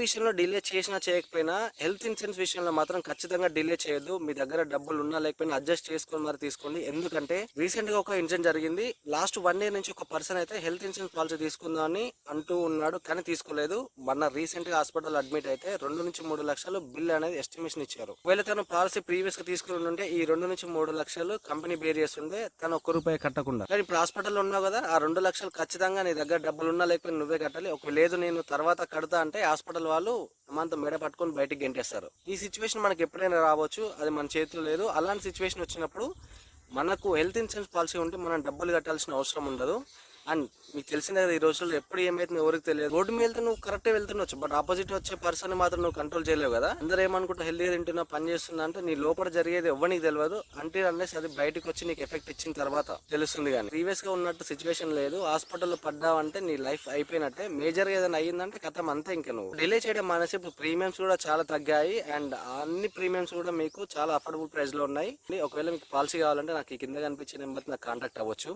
విషయంలో డిలే చేసినా చేయకపోయినా హెల్త్ ఇన్సూరెన్స్ విషయంలో మాత్రం ఖచ్చితంగా డిలే చేయొద్దు. మీ దగ్గర డబ్బులు ఉన్నా లేకపోయినా అడ్జస్ట్ చేసుకొని మరి తీసుకోండి. ఎందుకంటే రీసెంట్ గా ఒక ఇన్సిడెంట్ జరిగింది. లాస్ట్ 1 ఇయర్ నుంచి ఒక పర్సన్ అయితే హెల్త్ ఇన్సూరెన్స్ పాలసీ తీసుకుందామని అంటూ ఉన్నాడు, కానీ తీసుకోలేదు. మొన్న రీసెంట్ గా హాస్పిటల్ అడ్మిట్ అయితే 2 నుంచి 3 లక్షలు బిల్ అనేది ఎస్టిమేషన్ ఇచ్చారు. ఒకవేళ తను పాలసీ ప్రీవియస్ గా తీసుకుని ఉంటే ఈ 2 నుంచి 3 లక్షలు కంపెనీ బేర్ చేస్తుండే, తను ₹1 కట్టకుండా. కానీ ఇప్పుడు హాస్పిటల్లో ఉన్నావు కదా, ఆ 2 లక్షలు ఖచ్చితంగా నీ దగ్గర డబ్బులు ఉన్నా లేకపోయినా నువ్వే కట్టాలి. ఒక లేదు నేను తర్వాత కడతా అంటే హాస్పిటల్ వాళ్ళు అమాంతం మెడ పట్టుకొని బయటికి గెంటేస్తారు. ఈ సిచ్యువేషన్ మనకి ఎప్పుడైనా రావచ్చు, అది మన చేతిలో లేదు. అలాంటి సిచ్యువేషన్ వచ్చినప్పుడు మనకు హెల్త్ ఇన్సూరెన్స్ పాలసీ ఉంటే మనం డబ్బులు కట్టాల్సిన అవసరం ఉండదు. అండ్ మీకు తెలిసిందే కదా, ఈ రోజుల్లో ఎప్పుడు ఏమైతుందో ఎవరికి తెలియదు. రోడ్డు మీద వెళ్తే నువ్వు కరెక్టే వెళ్తుండొచ్చు, బట్ ఆపోజిట్ వచ్చే పర్సన్ మాత్రం నువ్వు కంట్రోల్ చేయలేవు కదా. అందరూ ఏమనుకుంటా హెల్తీగా తింటున్నా పని చేస్తున్నా అంటే నీ లోపల జరిగేది ఎవరికి తెలియదు. అంటే అన్లెస్ అది బయటకు వచ్చి నీకు ఎఫెక్ట్ ఇచ్చిన తర్వాత తెలుస్తుంది. కానీ ప్రీవియస్ గా ఉన్నట్టు సిచ్యువేషన్ లేదు. హాస్పిటల్లో పడ్డావంటే నీ లైఫ్ అయిపోయినట్టే. మేజర్ గా ఏదైనా అయ్యిందంటే కథం అంతా. ఇంకా నువ్వు డిలే చేయడం మానేసి ఇప్పుడు ప్రీమియమ్స్ కూడా చాలా తగ్గాయి. అండ్ అన్ని ప్రీమియమ్స్ కూడా మీకు చాలా అఫోర్డబుల్ ప్రైస్ లో ఉన్నాయి. ఒకవేళ మీకు పాలసీ కావాలంటే నాకు ఈ కింద కనిపించే నెంబర్ నాకు కాంటాక్ట్ అవ్వచ్చు.